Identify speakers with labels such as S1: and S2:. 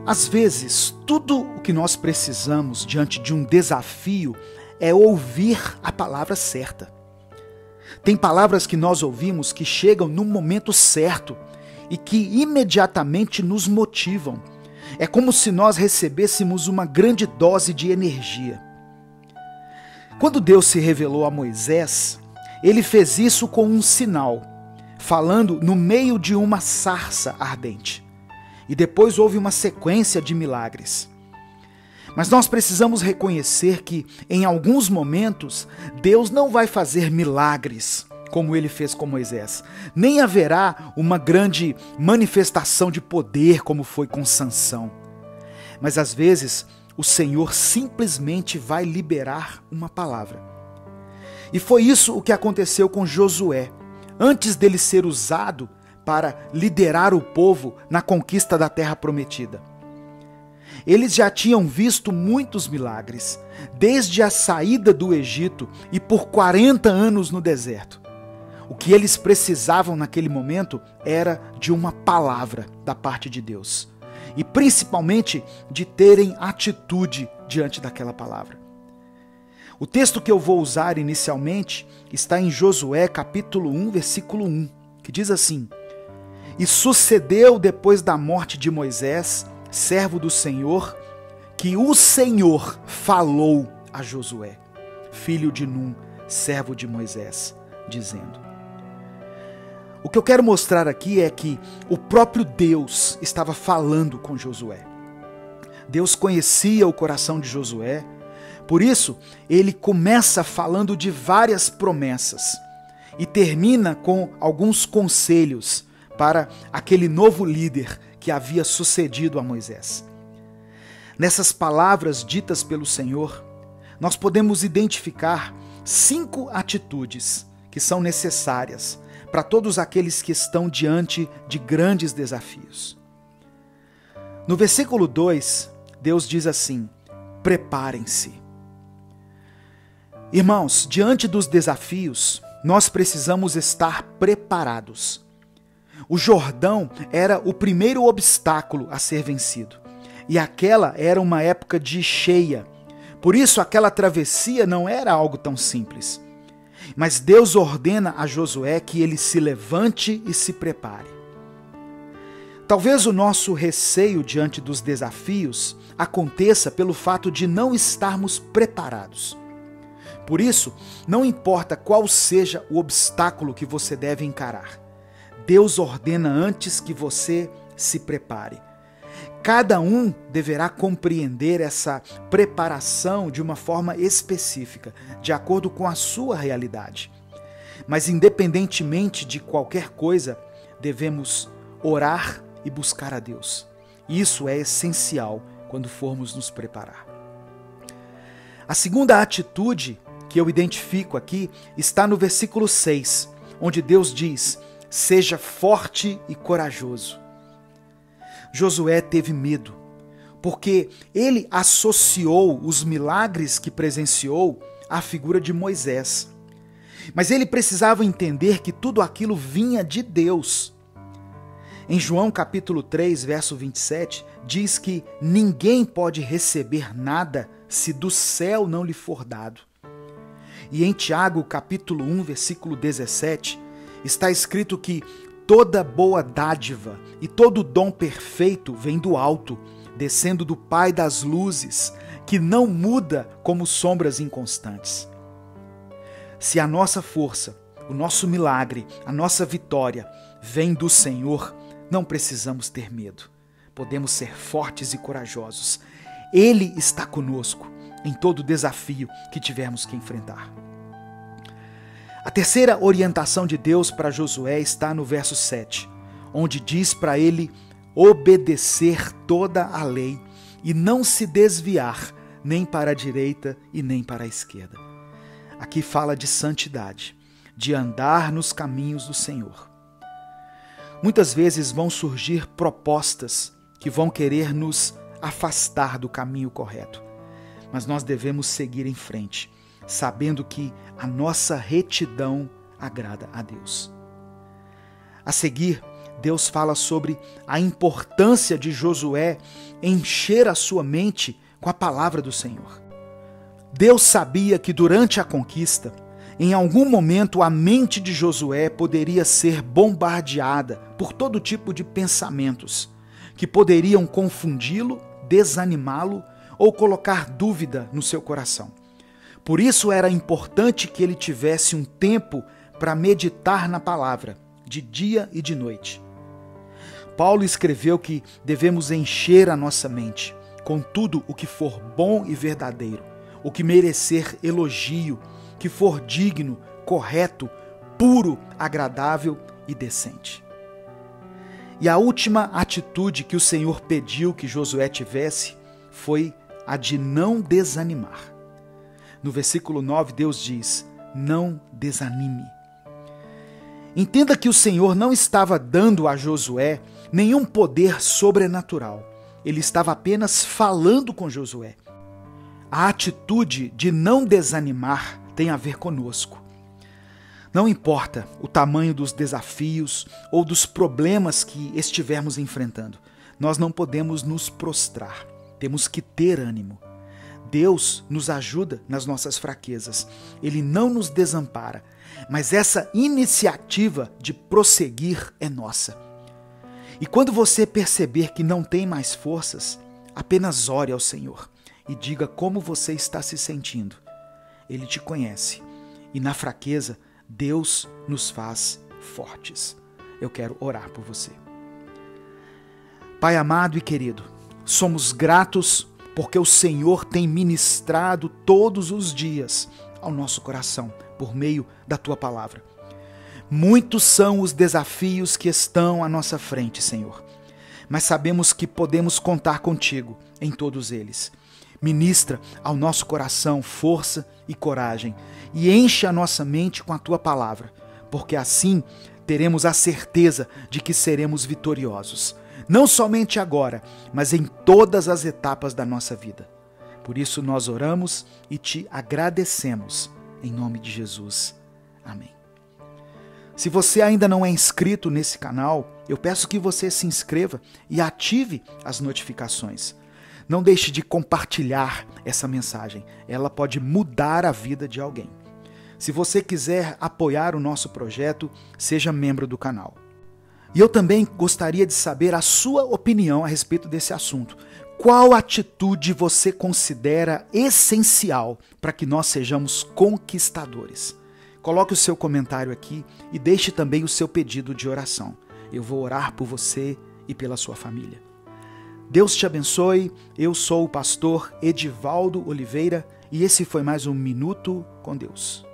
S1: Às vezes, tudo o que nós precisamos diante de um desafio é ouvir a palavra certa. Tem palavras que nós ouvimos que chegam no momento certo e que imediatamente nos motivam. É como se nós recebêssemos uma grande dose de energia. Quando Deus se revelou a Moisés, ele fez isso com um sinal, falando no meio de uma sarça ardente. E depois houve uma sequência de milagres. Mas nós precisamos reconhecer que, em alguns momentos, Deus não vai fazer milagres como ele fez com Moisés. Nem haverá uma grande manifestação de poder como foi com Sansão. Mas às vezes, o Senhor simplesmente vai liberar uma palavra. E foi isso o que aconteceu com Josué. Antes dele ser usado para liderar o povo na conquista da terra prometida. Eles já tinham visto muitos milagres, desde a saída do Egito e por 40 anos no deserto. O que eles precisavam naquele momento era de uma palavra da parte de Deus. E principalmente de terem atitude diante daquela palavra. O texto que eu vou usar inicialmente está em Josué capítulo 1, versículo 1, que diz assim: E sucedeu depois da morte de Moisés, servo do Senhor, que o Senhor falou a Josué, filho de Num, servo de Moisés, dizendo. O que eu quero mostrar aqui é que o próprio Deus estava falando com Josué. Deus conhecia o coração de Josué, por isso ele começa falando de várias promessas e termina com alguns conselhos para aquele novo líder que havia sucedido a Moisés. Nessas palavras ditas pelo Senhor, nós podemos identificar 5 atitudes que são necessárias para todos aqueles que estão diante de grandes desafios. No versículo 2, Deus diz assim: preparem-se. Irmãos, diante dos desafios, nós precisamos estar preparados. O Jordão era o primeiro obstáculo a ser vencido. E aquela era uma época de cheia. Por isso, aquela travessia não era algo tão simples. Mas Deus ordena a Josué que ele se levante e se prepare. Talvez o nosso receio diante dos desafios aconteça pelo fato de não estarmos preparados. Por isso, não importa qual seja o obstáculo que você deve encarar, Deus ordena antes que você se prepare. Cada um deverá compreender essa preparação de uma forma específica, de acordo com a sua realidade. Mas independentemente de qualquer coisa, devemos orar e buscar a Deus. Isso é essencial quando formos nos preparar. A segunda atitude que eu identifico aqui está no versículo 6, onde Deus diz: seja forte e corajoso. Josué teve medo, porque ele associou os milagres que presenciou à figura de Moisés. Mas ele precisava entender que tudo aquilo vinha de Deus. Em João capítulo 3, verso 27, diz que ninguém pode receber nada se do céu não lhe for dado. E em Tiago capítulo 1, versículo 17, está escrito que toda boa dádiva e todo dom perfeito vem do alto, descendo do Pai das luzes, que não muda como sombras inconstantes. Se a nossa força, o nosso milagre, a nossa vitória vem do Senhor, não precisamos ter medo. Podemos ser fortes e corajosos. Ele está conosco em todo desafio que tivermos que enfrentar. A terceira orientação de Deus para Josué está no verso 7, onde diz para ele obedecer toda a lei e não se desviar nem para a direita e nem para a esquerda. Aqui fala de santidade, de andar nos caminhos do Senhor. Muitas vezes vão surgir propostas que vão querer nos afastar do caminho correto, mas nós devemos seguir em frente, sabendo que a nossa retidão agrada a Deus. A seguir, Deus fala sobre a importância de Josué encher a sua mente com a palavra do Senhor. Deus sabia que durante a conquista, em algum momento a mente de Josué poderia ser bombardeada por todo tipo de pensamentos que poderiam confundi-lo, desanimá-lo ou colocar dúvida no seu coração. Por isso era importante que ele tivesse um tempo para meditar na palavra, de dia e de noite. Paulo escreveu que devemos encher a nossa mente com tudo o que for bom e verdadeiro, o que merecer elogio, que for digno, correto, puro, agradável e decente. E a última atitude que o Senhor pediu que Josué tivesse foi a de não desanimar. No versículo 9, Deus diz: não desanime. Entenda que o Senhor não estava dando a Josué nenhum poder sobrenatural. Ele estava apenas falando com Josué. A atitude de não desanimar tem a ver conosco. Não importa o tamanho dos desafios ou dos problemas que estivermos enfrentando, nós não podemos nos prostrar. Temos que ter ânimo. Deus nos ajuda nas nossas fraquezas. Ele não nos desampara. Mas essa iniciativa de prosseguir é nossa. E quando você perceber que não tem mais forças, apenas ore ao Senhor e diga como você está se sentindo. Ele te conhece. E na fraqueza, Deus nos faz fortes. Eu quero orar por você. Pai amado e querido, somos gratos porque o Senhor tem ministrado todos os dias ao nosso coração por meio da Tua palavra. Muitos são os desafios que estão à nossa frente, Senhor, mas sabemos que podemos contar contigo em todos eles. Ministra ao nosso coração força e coragem e enche a nossa mente com a Tua palavra, porque assim teremos a certeza de que seremos vitoriosos, não somente agora, mas em todas as etapas da nossa vida. Por isso nós oramos e te agradecemos, em nome de Jesus. Amém. Se você ainda não é inscrito nesse canal, eu peço que você se inscreva e ative as notificações. Não deixe de compartilhar essa mensagem, ela pode mudar a vida de alguém. Se você quiser apoiar o nosso projeto, seja membro do canal. E eu também gostaria de saber a sua opinião a respeito desse assunto. Qual atitude você considera essencial para que nós sejamos conquistadores? Coloque o seu comentário aqui e deixe também o seu pedido de oração. Eu vou orar por você e pela sua família. Deus te abençoe. Eu sou o pastor Edivaldo Oliveira e esse foi mais um Minuto com Deus.